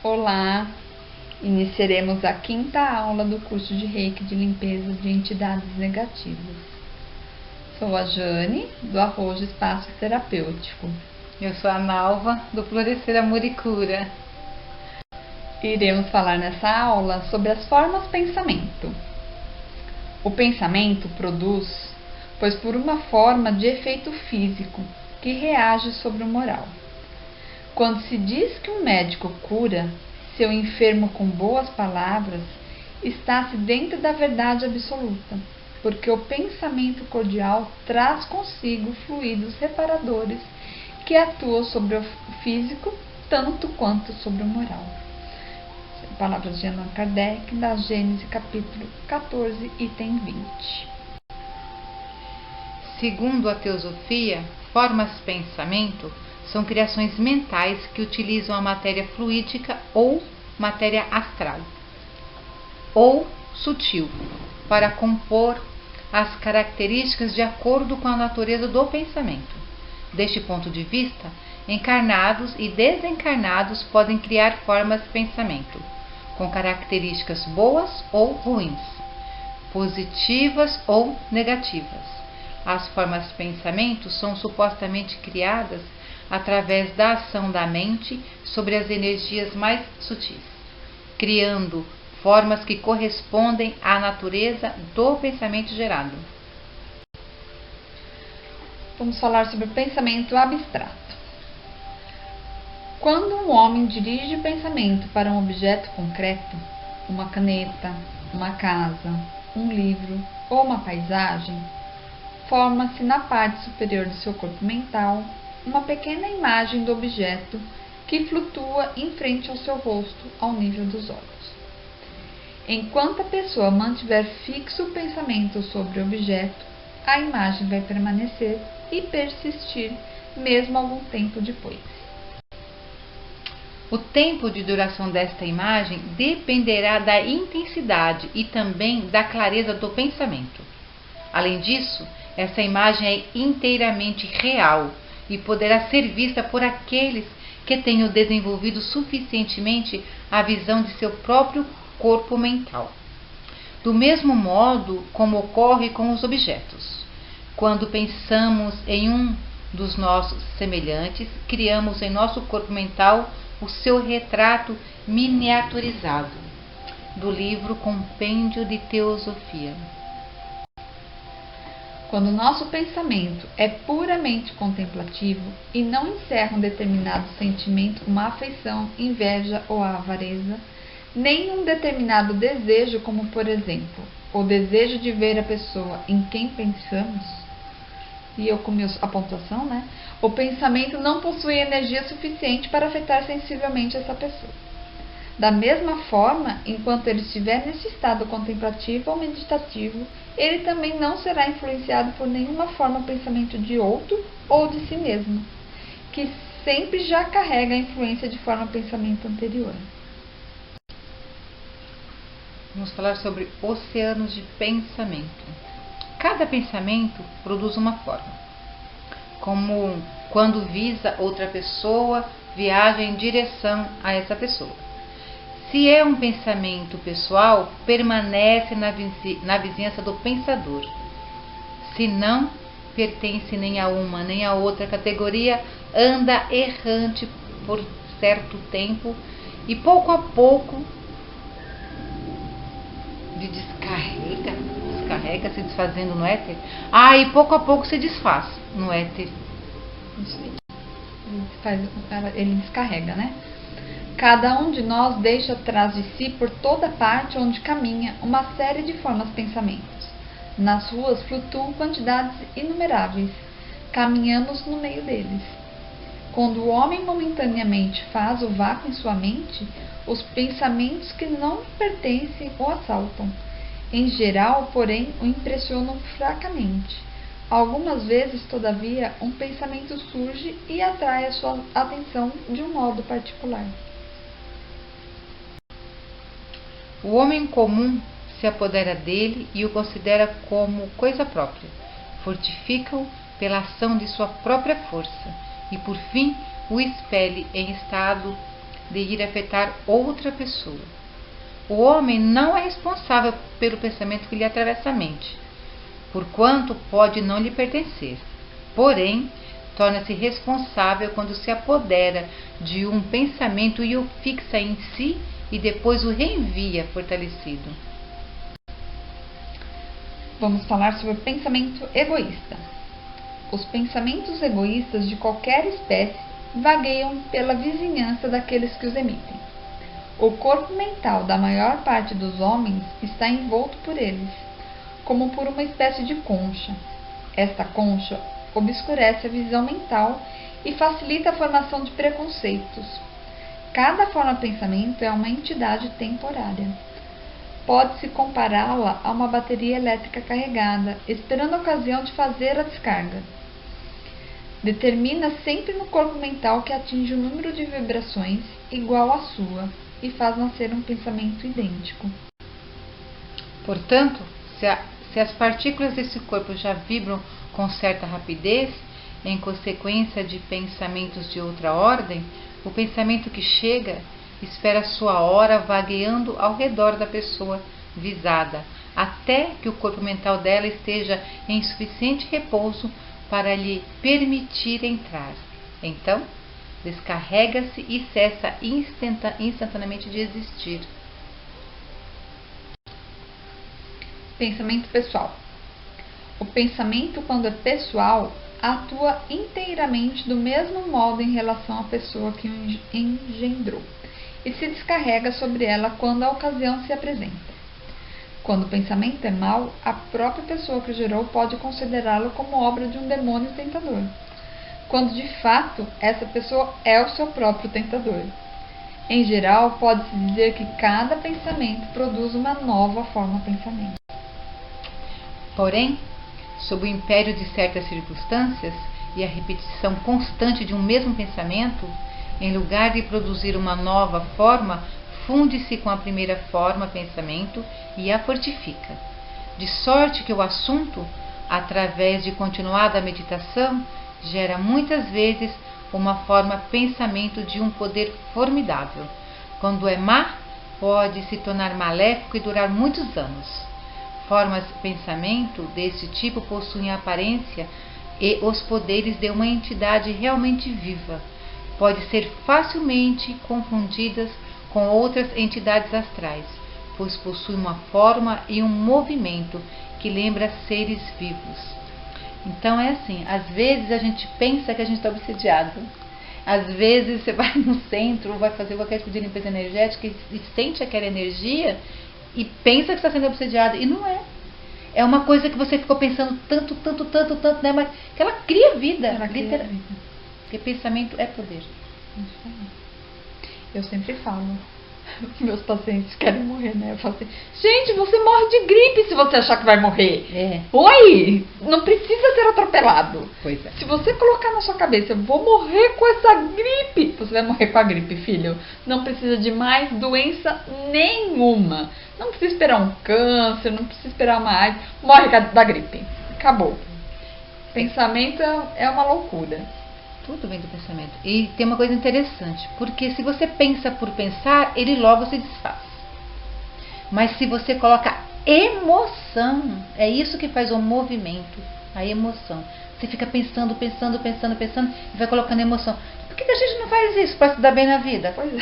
Olá! Iniciaremos a quinta aula do curso de Reiki de limpeza de entidades negativas. Sou a Jane, do Arrojo Espaço Terapêutico. Eu sou a Nalva, do Florescer Amor e Cura. Iremos falar nessa aula sobre as formas pensamento. O pensamento produz, pois por uma forma de efeito físico que reage sobre o moral. Quando se diz que um médico cura seu enfermo com boas palavras, está-se dentro da verdade absoluta, porque o pensamento cordial traz consigo fluidos reparadores que atuam sobre o físico tanto quanto sobre o moral. Palavras de Allan Kardec, da Gênesis, capítulo 14, item 20. Segundo a teosofia, formas de pensamento são criações mentais que utilizam a matéria fluídica ou matéria astral ou sutil para compor as características de acordo com a natureza do pensamento. Deste ponto de vista, encarnados e desencarnados podem criar formas de pensamento com características boas ou ruins, positivas ou negativas. As formas de pensamento são supostamente criadas através da ação da mente sobre as energias mais sutis, criando formas que correspondem à natureza do pensamento gerado. Vamos falar sobre o pensamento abstrato. Quando um homem dirige o pensamento para um objeto concreto, uma caneta, uma casa, um livro ou uma paisagem, forma-se na parte superior do seu corpo mental uma pequena imagem do objeto que flutua em frente ao seu rosto, ao nível dos olhos. Enquanto a pessoa mantiver fixo o pensamento sobre o objeto, a imagem vai permanecer e persistir mesmo algum tempo depois. O tempo de duração desta imagem dependerá da intensidade e também da clareza do pensamento. Além disso, essa imagem é inteiramente real e poderá ser vista por aqueles que tenham desenvolvido suficientemente a visão de seu próprio corpo mental. Do mesmo modo como ocorre com os objetos. Quando pensamos em um dos nossos semelhantes, criamos em nosso corpo mental o seu retrato miniaturizado. Do livro Compêndio de Teosofia. Quando o nosso pensamento é puramente contemplativo e não encerra um determinado sentimento como a afeição, inveja ou a avareza, nem um determinado desejo, como por exemplo, o desejo de ver a pessoa em quem pensamos, e eu com a pontuação, o pensamento não possui energia suficiente para afetar sensivelmente essa pessoa. Da mesma forma, enquanto ele estiver nesse estado contemplativo ou meditativo, ele também não será influenciado por nenhuma forma de pensamento de outro ou de si mesmo, que sempre já carrega a influência de forma de pensamento anterior. Vamos falar sobre oceanos de pensamento. Cada pensamento produz uma forma, como quando visa outra pessoa, viaja em direção a essa pessoa. Se é um pensamento pessoal, permanece na vizinhança do pensador. Se não pertence nem a uma nem a outra categoria, anda errante por certo tempo e pouco a pouco descarrega se desfazendo no éter. E pouco a pouco se desfaz no éter. Ele descarrega, Cada um de nós deixa atrás de si, por toda parte onde caminha, uma série de formas de pensamentos. Nas ruas flutuam quantidades inumeráveis. Caminhamos no meio deles. Quando o homem momentaneamente faz o vácuo em sua mente, os pensamentos que não lhe pertencem o assaltam. Em geral, porém, o impressionam fracamente. Algumas vezes, todavia, um pensamento surge e atrai a sua atenção de um modo particular. O homem comum se apodera dele e o considera como coisa própria, fortifica-o pela ação de sua própria força e, por fim, o expele em estado de ir afetar outra pessoa. O homem não é responsável pelo pensamento que lhe atravessa a mente, porquanto pode não lhe pertencer. Porém, torna-se responsável quando se apodera de um pensamento e o fixa em si e depois o reenvia fortalecido. Vamos falar sobre o pensamento egoísta. Os pensamentos egoístas de qualquer espécie vagueiam pela vizinhança daqueles que os emitem. O corpo mental da maior parte dos homens está envolto por eles, como por uma espécie de concha. Esta concha obscurece a visão mental e facilita a formação de preconceitos. Cada forma de pensamento é uma entidade temporária. Pode-se compará-la a uma bateria elétrica carregada, esperando a ocasião de fazer a descarga. Determina sempre no corpo mental que atinge um número de vibrações igual à sua e faz nascer um pensamento idêntico. Portanto, se as partículas desse corpo já vibram com certa rapidez, em consequência de pensamentos de outra ordem, o pensamento que chega espera sua hora vagueando ao redor da pessoa visada, até que o corpo mental dela esteja em suficiente repouso para lhe permitir entrar. Então, descarrega-se e cessa instantaneamente de existir. Pensamento pessoal. O pensamento, quando é pessoal, atua inteiramente do mesmo modo em relação à pessoa que o engendrou e se descarrega sobre ela quando a ocasião se apresenta. Quando o pensamento é mau, a própria pessoa que o gerou pode considerá-lo como obra de um demônio tentador, quando de fato essa pessoa é o seu próprio tentador. Em geral, pode-se dizer que cada pensamento produz uma nova forma de pensamento. Porém, sob o império de certas circunstâncias e a repetição constante de um mesmo pensamento, em lugar de produzir uma nova forma, funde-se com a primeira forma, pensamento, e a fortifica. De sorte que o assunto, através de continuada meditação, gera muitas vezes uma forma, pensamento de um poder formidável. Quando é má, pode se tornar maléfico e durar muitos anos. Formas de pensamento desse tipo possuem a aparência e os poderes de uma entidade realmente viva. Pode ser facilmente confundidas com outras entidades astrais, pois possui uma forma e um movimento que lembra seres vivos. Então é assim, às vezes a gente pensa que a gente está obsediado. Às vezes você vai no centro, vai fazer qualquer tipo de limpeza energética e sente aquela energia e pensa que está sendo obsediado, e não é. É uma coisa que você ficou pensando tanto, né? Mas que ela cria vida. Ela cria vida. Porque pensamento é poder. Eu sempre falo, meus pacientes querem morrer, né? Eu falo assim, gente, você morre de gripe se você achar que vai morrer. Oi! Não precisa ser atropelado. Pois é. Se você colocar na sua cabeça, eu vou morrer com essa gripe, você vai morrer com a gripe, filho. Não precisa de mais doença nenhuma. Não precisa esperar um câncer, não precisa esperar uma AIDS. Morre da gripe. Acabou. Pensamento é uma loucura. Tudo vem do pensamento. E tem uma coisa interessante, porque se você pensa por pensar, ele logo se desfaz. Mas se você coloca emoção, é isso que faz o movimento, a emoção. Você fica pensando, e vai colocando emoção. Por que a gente não faz isso para se dar bem na vida? Pois é.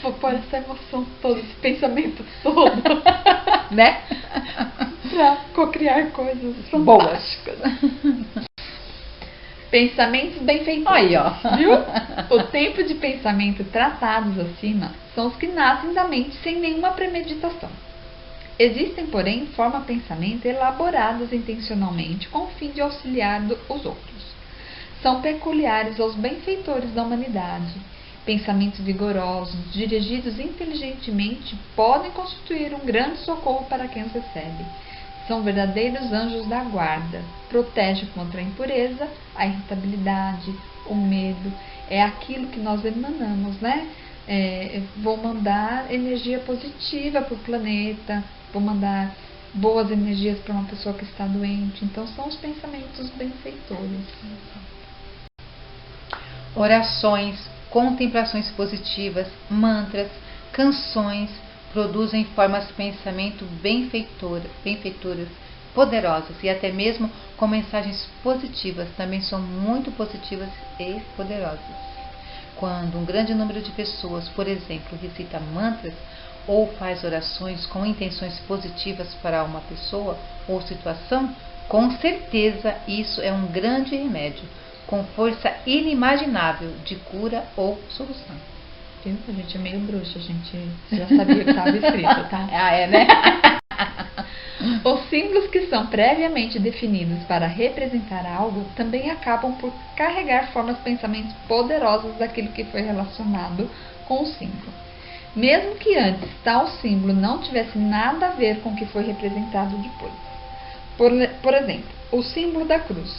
Vou pôr essa emoção toda, esse pensamento todo, né? Pra cocriar coisas fantásticas. Pensamentos benfeitores. Aí, ó. Viu? O tempo de pensamento tratados acima são os que nascem da mente sem nenhuma premeditação. Existem, porém, formas de pensamento elaboradas intencionalmente com o fim de auxiliar os outros. São peculiares aos benfeitores da humanidade. Pensamentos vigorosos, dirigidos inteligentemente, podem constituir um grande socorro para quem os recebe. São verdadeiros anjos da guarda. Protegem contra a impureza, a irritabilidade, o medo. É aquilo que nós emanamos, né? Vou mandar energia positiva para o planeta, vou mandar boas energias para uma pessoa que está doente. Então, são os pensamentos benfeitores. Orações, contemplações positivas, mantras, canções produzem formas de pensamento benfeitoras, poderosas e até mesmo com mensagens positivas, também são muito positivas e poderosas. Quando um grande número de pessoas, por exemplo, recita mantras ou faz orações com intenções positivas para uma pessoa ou situação, com certeza isso é um grande remédio, com força inimaginável de cura ou solução. Viu? A gente é meio bruxa, a gente já sabia o que estava escrito, tá? Ah, é, né? Os símbolos que são previamente definidos para representar algo também acabam por carregar formas de pensamentos poderosas daquilo que foi relacionado com o símbolo. Mesmo que antes tal símbolo não tivesse nada a ver com o que foi representado depois. Por exemplo, o símbolo da cruz.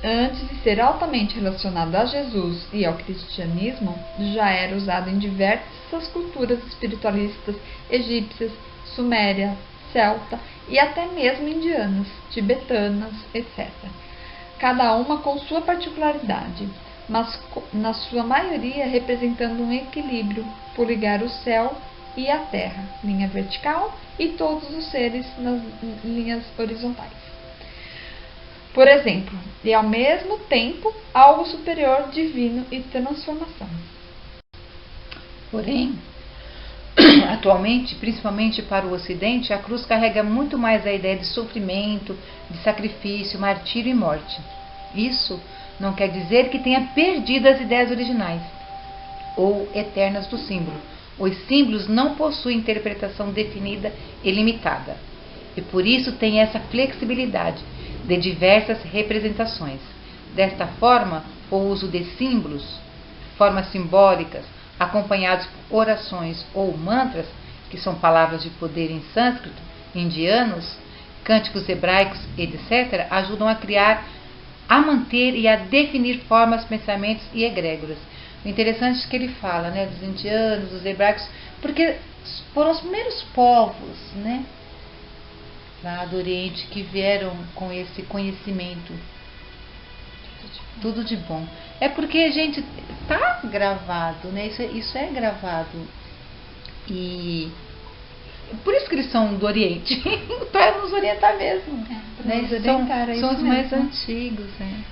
Antes de ser altamente relacionado a Jesus e ao cristianismo, já era usado em diversas culturas espiritualistas egípcias, suméria, celta e até mesmo indianas, tibetanas, etc. Cada uma com sua particularidade, mas na sua maioria representando um equilíbrio por ligar o céu e a terra, linha vertical, e todos os seres nas linhas horizontais. Por exemplo, e ao mesmo tempo algo superior, divino e transformação. Porém, atualmente, principalmente para o Ocidente, a cruz carrega muito mais a ideia de sofrimento, de sacrifício, martírio e morte. Isso não quer dizer que tenha perdido as ideias originais ou eternas do símbolo. Os símbolos não possuem interpretação definida e limitada, e por isso tem essa flexibilidade de diversas representações. Desta forma, o uso de símbolos, formas simbólicas, acompanhados por orações ou mantras, que são palavras de poder em sânscrito, indianos, cânticos hebraicos, etc., ajudam a criar, a manter e a definir formas, pensamentos e egrégoras. O interessante é que ele fala, né, dos indianos, dos hebraicos, porque foram os primeiros povos, né, lá do Oriente que vieram com esse conhecimento. Tudo de bom. É porque, gente, tá gravado, né? Isso é gravado. E por isso que eles são do Oriente. Para nos orientar mesmo. Né? São os mais antigos. Né?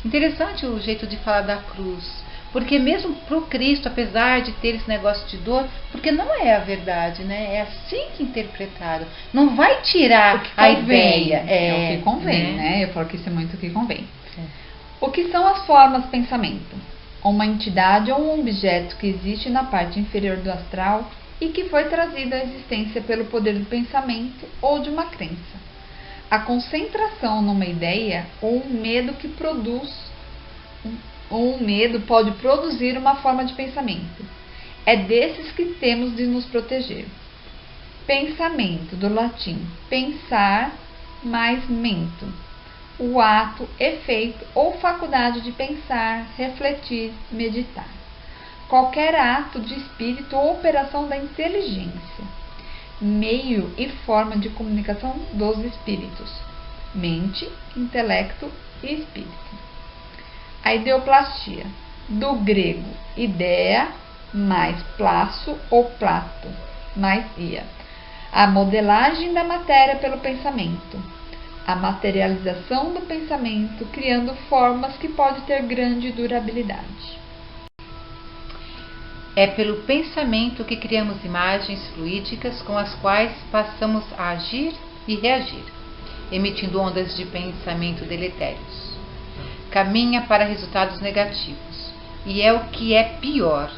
Interessante o jeito de falar da cruz. Porque mesmo pro Cristo, apesar de ter esse negócio de dor, porque não é a verdade, né? É assim que interpretaram. Não vai tirar a ideia. É o que convém, né? Eu falo que isso é muito o que convém. O que são as formas de pensamento? Uma entidade ou um objeto que existe na parte inferior do astral e que foi trazido à existência pelo poder do pensamento ou de uma crença. A concentração numa ideia ou um medo que pode produzir uma forma de pensamento. É desses que temos de nos proteger. Pensamento, do latim pensar mais mento. O ato, efeito ou faculdade de pensar, refletir, meditar. Qualquer ato de espírito ou operação da inteligência. Meio e forma de comunicação dos espíritos. Mente, intelecto e espírito. A ideoplastia, do grego ideia mais plaço ou plato mais ia. A modelagem da matéria pelo pensamento. A materialização do pensamento, criando formas que podem ter grande durabilidade. É pelo pensamento que criamos imagens fluídicas com as quais passamos a agir e reagir, emitindo ondas de pensamento deletérios. Caminha para resultados negativos, e é o que é pior,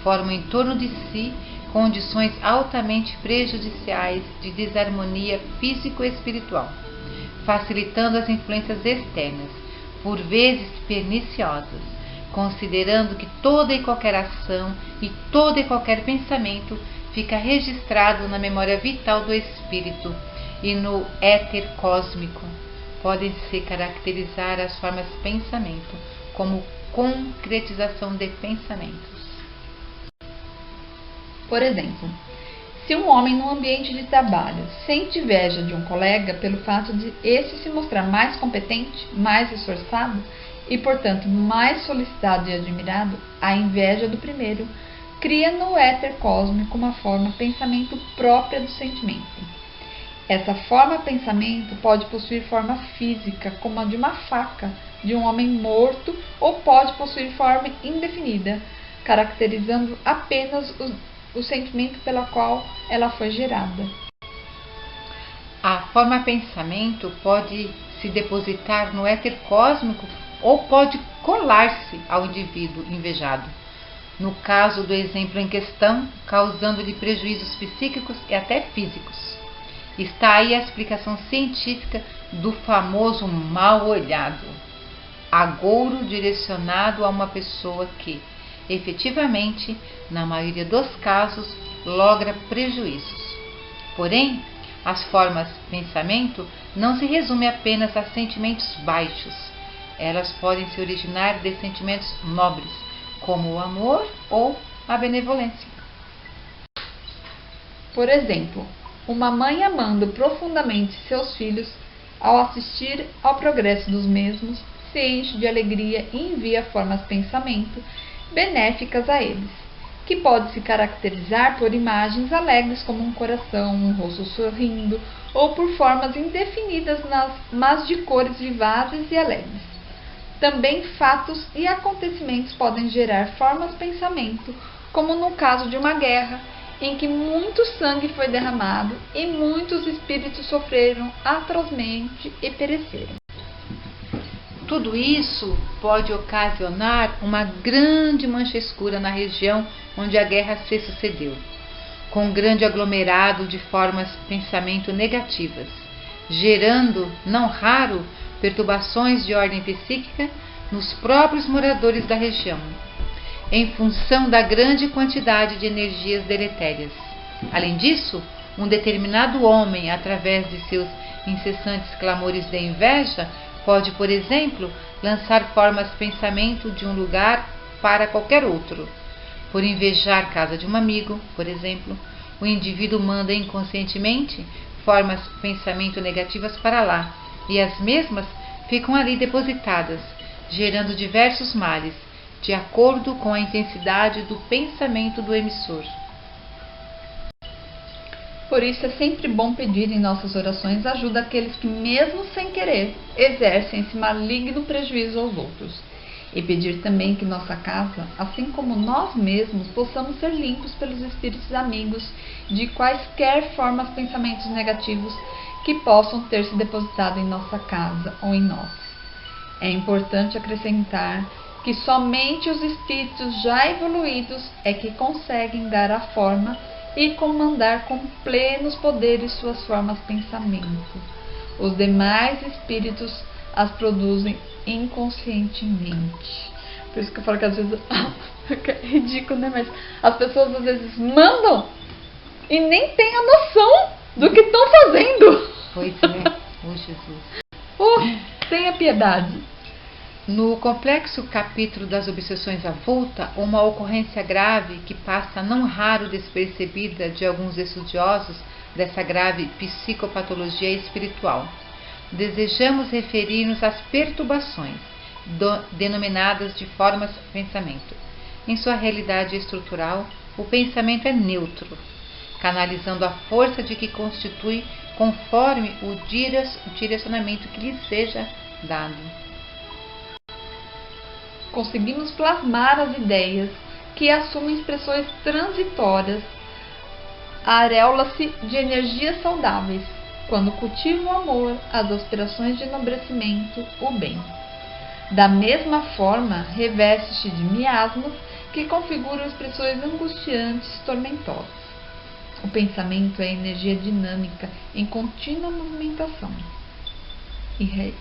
forma em torno de si condições altamente prejudiciais de desarmonia físico-espiritual, facilitando as influências externas, por vezes perniciosas, considerando que toda e qualquer ação e todo e qualquer pensamento fica registrado na memória vital do espírito e no éter cósmico. Podem-se caracterizar as formas de pensamento como concretização de pensamentos. Por exemplo, se um homem num ambiente de trabalho sente inveja de um colega pelo fato de este se mostrar mais competente, mais esforçado, e, portanto, mais solicitado e admirado, a inveja do primeiro cria no éter cósmico uma forma pensamento própria do sentimento. Essa forma pensamento pode possuir forma física, como a de uma faca, de um homem morto, ou pode possuir forma indefinida, caracterizando apenas o sentimento pela qual ela foi gerada. A forma pensamento pode se depositar no éter cósmico ou pode colar-se ao indivíduo invejado. No caso do exemplo em questão, causando-lhe prejuízos psíquicos e até físicos. Está aí a explicação científica do famoso mal-olhado, agouro direcionado a uma pessoa que, efetivamente, na maioria dos casos, logra prejuízos. Porém, as formas pensamento não se resumem apenas a sentimentos baixos. Elas podem se originar de sentimentos nobres, como o amor ou a benevolência. Por exemplo, uma mãe amando profundamente seus filhos, ao assistir ao progresso dos mesmos, se enche de alegria e envia formas pensamento benéficas a eles, que pode se caracterizar por imagens alegres como um coração, um rosto sorrindo, ou por formas indefinidas, mas de cores vivazes e alegres. Também fatos e acontecimentos podem gerar formas pensamento, como no caso de uma guerra, em que muito sangue foi derramado e muitos espíritos sofreram atrozmente e pereceram. Tudo isso pode ocasionar uma grande mancha escura na região onde a guerra se sucedeu, com um grande aglomerado de formas pensamento negativas, gerando, não raro, perturbações de ordem psíquica nos próprios moradores da região, em função da grande quantidade de energias deletérias. Além disso, um determinado homem, através de seus incessantes clamores de inveja, pode, por exemplo, lançar formas pensamento de um lugar para qualquer outro. Por invejar casa de um amigo, por exemplo, o indivíduo manda inconscientemente formas pensamento negativas para lá, e as mesmas ficam ali depositadas, gerando diversos males, de acordo com a intensidade do pensamento do emissor. Por isso é sempre bom pedir em nossas orações ajuda àqueles que, mesmo sem querer, exercem esse maligno prejuízo aos outros. E pedir também que nossa casa, assim como nós mesmos, possamos ser limpos pelos espíritos amigos de quaisquer formas pensamentos negativos que possam ter se depositado em nossa casa ou em nós. É importante acrescentar que somente os espíritos já evoluídos é que conseguem dar a forma e comandar com plenos poderes suas formas pensamento. Os demais espíritos as produzem inconscientemente. Por isso que eu falo que às vezes é ridículo, né? Mas as pessoas às vezes mandam e nem têm a noção do que estão fazendo. Pois é, Jesus. Tenha piedade. No complexo capítulo das obsessões à volta, uma ocorrência grave que passa não raro despercebida de alguns estudiosos dessa grave psicopatologia espiritual. Desejamos referir-nos às perturbações, denominadas de formas pensamento. Em sua realidade estrutural, o pensamento é neutro, canalizando a força de que constitui conforme o direcionamento que lhe seja dado. Conseguimos plasmar as ideias que assumem expressões transitórias, auréola-se de energias saudáveis, quando cultiva o amor, as aspirações de enobrecimento, o bem. Da mesma forma, reveste-se de miasmas que configuram expressões angustiantes, tormentosas. O pensamento é energia dinâmica em contínua movimentação.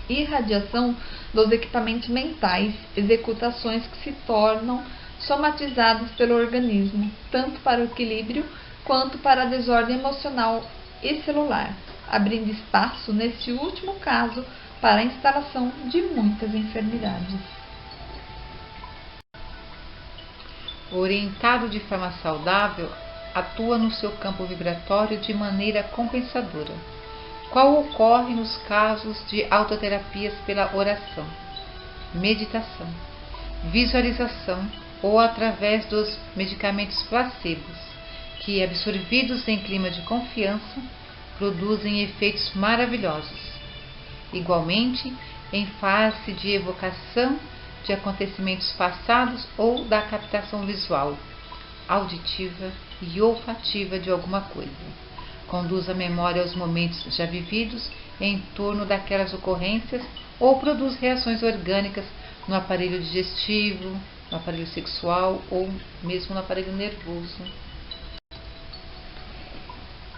Irradiação dos equipamentos mentais, executações que se tornam somatizadas pelo organismo, tanto para o equilíbrio quanto para a desordem emocional e celular, abrindo espaço, nesse último caso, para a instalação de muitas enfermidades. Orientado de forma saudável, atua no seu campo vibratório de maneira compensadora, qual ocorre nos casos de autoterapias pela oração. meditação, visualização ou através dos medicamentos placebos, que, absorvidos em clima de confiança, produzem efeitos maravilhosos. Igualmente, em face de evocação de acontecimentos passados ou da captação visual, auditiva e olfativa de alguma coisa. Conduz a memória aos momentos já vividos em torno daquelas ocorrências ou produz reações orgânicas no aparelho digestivo, no aparelho sexual ou mesmo no aparelho nervoso.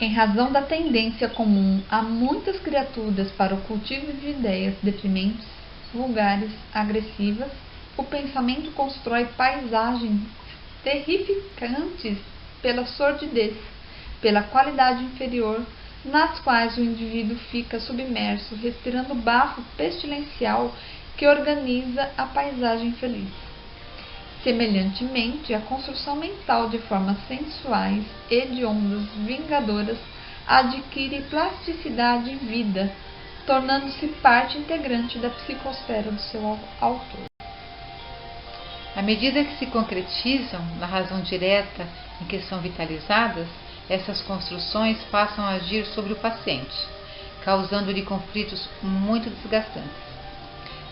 Em razão da tendência comum a muitas criaturas para o cultivo de ideias deprimentes, vulgares, agressivas, o pensamento constrói paisagens terrificantes pela sordidez, pela qualidade inferior, nas quais o indivíduo fica submerso, respirando o bafo pestilencial que organiza a paisagem feliz. Semelhantemente, a construção mental de formas sensuais, hediondas, vingadoras, adquire plasticidade e vida, tornando-se parte integrante da psicosfera do seu autor. À medida que se concretizam na razão direta em que são vitalizadas, essas construções passam a agir sobre o paciente, causando-lhe conflitos muito desgastantes.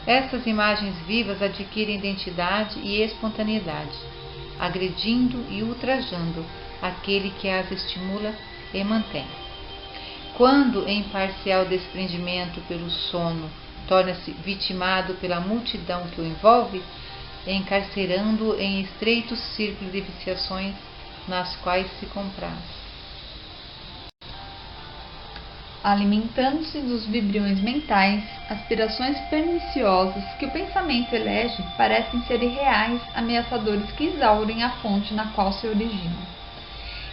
Essas imagens vivas adquirem identidade e espontaneidade, agredindo e ultrajando aquele que as estimula e mantém. Quando, em parcial desprendimento pelo sono, torna-se vitimado pela multidão que o envolve, encarcerando-o em estreitos círculos de viciações nas quais se compraz. Alimentando-se dos vibriões mentais, aspirações perniciosas que o pensamento elege parecem ser irreais ameaçadores que exaurem a fonte na qual se originam.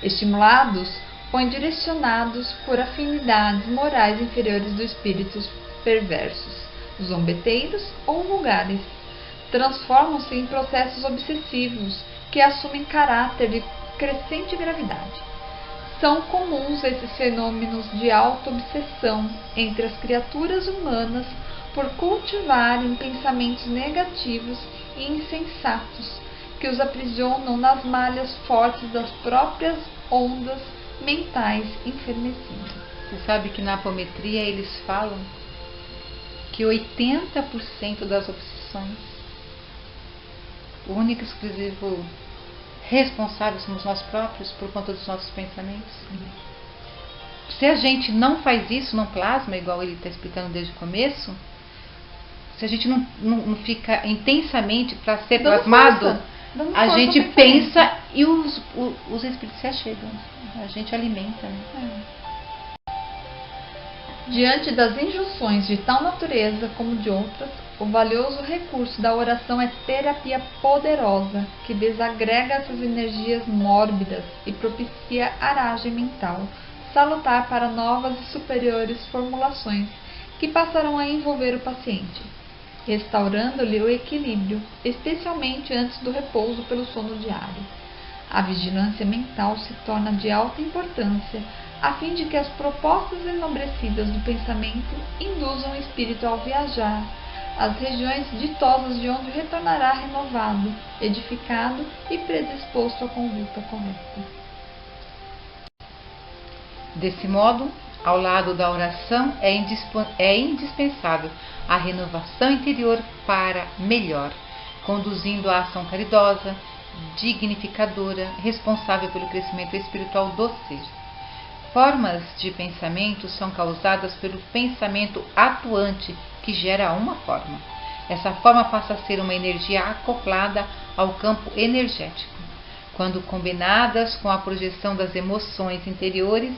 Estimulados ou direcionados por afinidades morais inferiores dos espíritos perversos, zombeteiros ou vulgares, transformam-se em processos obsessivos que assumem caráter de crescente gravidade. São comuns esses fenômenos de auto-obsessão entre as criaturas humanas por cultivarem pensamentos negativos e insensatos que os aprisionam nas malhas fortes das próprias ondas mentais enfermecidas. Você sabe que na apometria eles falam que 80% das obsessões, o único e exclusivo responsáveis somos nós próprios por conta dos nossos pensamentos. Se a gente não faz isso, não plasma, igual ele está explicando desde o começo, se a gente não fica intensamente para ser plasmado, a gente pensa e os espíritos se achegam, a gente alimenta. Né? Diante das injunções de tal natureza como de outras, o valioso recurso da oração é terapia poderosa que desagrega essas energias mórbidas e propicia aragem mental, salutar para novas e superiores formulações que passarão a envolver o paciente, restaurando-lhe o equilíbrio, especialmente antes do repouso pelo sono diário. A vigilância mental se torna de alta importância a fim de que as propostas enobrecidas do pensamento induzam o espírito ao viajar às regiões ditosas de onde retornará renovado, edificado e predisposto à conduta correta. Desse modo, ao lado da oração é indispensável a renovação interior para melhor, conduzindo a ação caridosa, dignificadora, responsável pelo crescimento espiritual do ser. Formas de pensamento são causadas pelo pensamento atuante, que gera uma forma. Essa forma passa a ser uma energia acoplada ao campo energético. Quando combinadas com a projeção das emoções interiores,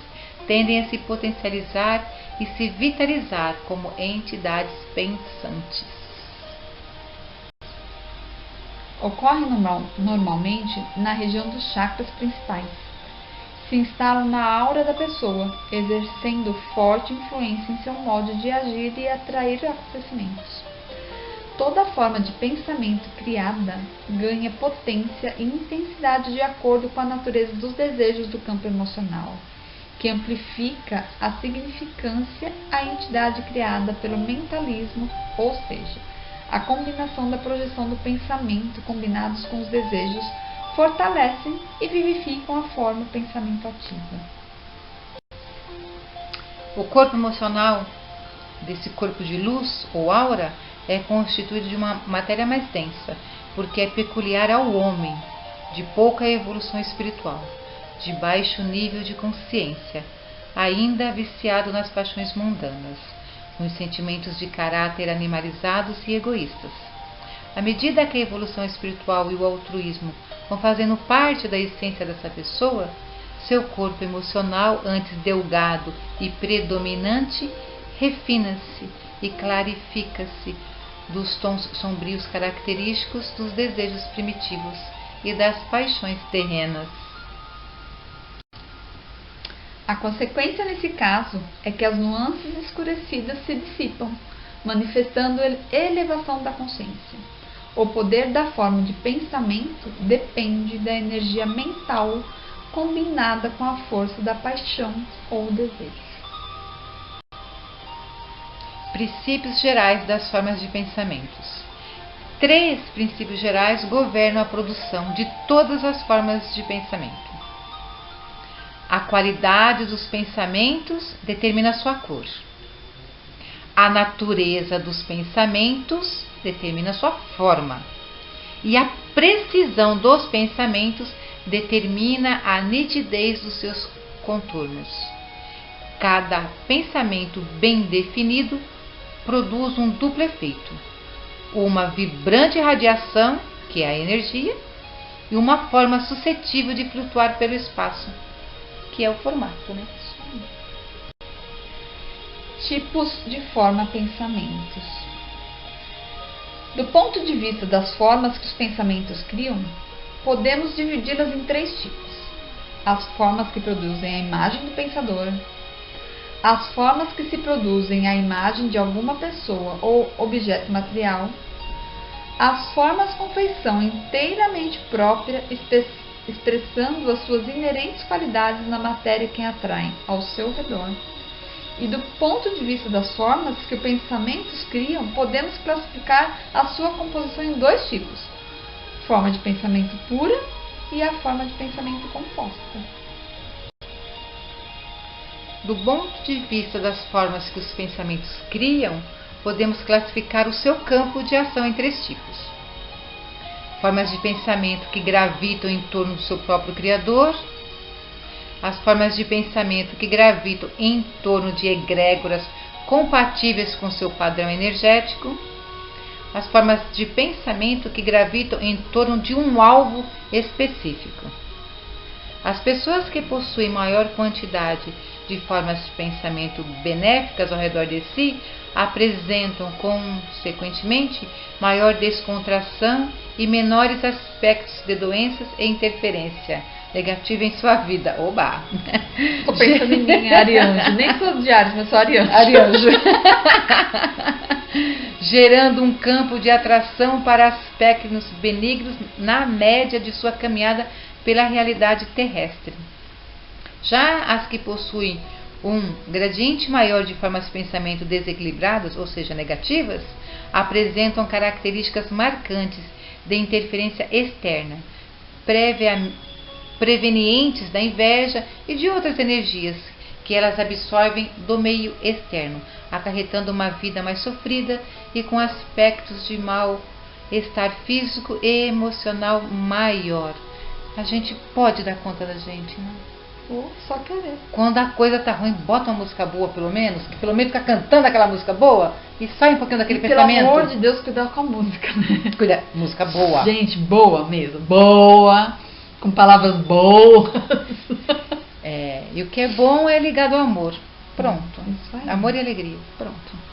tendem a se potencializar e se vitalizar como entidades pensantes. Ocorre normalmente na região dos chakras principais. Se instalam na aura da pessoa, exercendo forte influência em seu modo de agir e atrair acontecimentos. Toda forma de pensamento criada ganha potência e intensidade de acordo com a natureza dos desejos do campo emocional, que amplifica a significância à entidade criada pelo mentalismo, ou seja, A combinação da projeção do pensamento combinados com os desejos fortalecem e vivificam a forma pensamento ativa. O corpo emocional desse corpo de luz ou aura é constituído de uma matéria mais densa, porque é peculiar ao homem, de pouca evolução espiritual, de baixo nível de consciência, ainda viciado nas paixões mundanas, nos sentimentos de caráter animalizados e egoístas. À medida que a evolução espiritual e o altruísmo vão fazendo parte da essência dessa pessoa, seu corpo emocional, antes delgado e predominante, refina-se e clarifica-se dos tons sombrios característicos dos desejos primitivos e das paixões terrenas. A consequência nesse caso é que as nuances escurecidas se dissipam, manifestando elevação da consciência. O poder da forma de pensamento depende da energia mental combinada com a força da paixão ou desejo. Princípios gerais das formas de pensamentos. 3 princípios gerais governam a produção de todas as formas de pensamento. A qualidade dos pensamentos determina sua cor. A natureza dos pensamentos determina sua forma. E a precisão dos pensamentos determina a nitidez dos seus contornos. Cada pensamento bem definido produz um duplo efeito: uma vibrante radiação, que é a energia, e uma forma suscetível de flutuar pelo espaço, que é o formato, né? Tipos de forma-pensamentos. Do ponto de vista das formas que os pensamentos criam, podemos dividi-las em 3 tipos: as formas que produzem a imagem do pensador, as formas que se produzem a imagem de alguma pessoa ou objeto material, as formas com feição inteiramente própria, expressando as suas inerentes qualidades na matéria que atraem ao seu redor. E do ponto de vista das formas que os pensamentos criam, podemos classificar a sua composição em 2 tipos: forma de pensamento pura e a forma de pensamento composta. Do ponto de vista das formas que os pensamentos criam, podemos classificar o seu campo de ação em 3 tipos: formas de pensamento que gravitam em torno do seu próprio Criador, as formas de pensamento que gravitam em torno de egrégoras compatíveis com seu padrão energético, as formas de pensamento que gravitam em torno de um alvo específico. As pessoas que possuem maior quantidade de formas de pensamento benéficas ao redor de si apresentam, consequentemente, maior descontração e menores aspectos de doenças e interferência negativa em sua vida. Oba! Tô pensando em mim, Arianjo. Nem sou de Ares, mas sou Arianjo. Arianjo. Gerando um campo de atração para aspectos benignos na média de sua caminhada pela realidade terrestre. Já as que possuem um gradiente maior de formas de pensamento desequilibradas, ou seja, negativas, apresentam características marcantes de interferência externa, prevenientes da inveja e de outras energias que elas absorvem do meio externo, acarretando uma vida mais sofrida e com aspectos de mal-estar físico e emocional maior. A gente pode dar conta da gente, né? Ou só querer. Quando a coisa tá ruim, bota uma música boa, pelo menos, que pelo menos fica cantando aquela música boa e sai um pouquinho daquele pensamento. Pelo amor de Deus, cuidar com a música, né? Cuida, música boa. Gente, boa mesmo. Boa, com palavras boas. E o que é bom é ligado ao amor. Pronto. Isso aí. Amor e alegria. Pronto.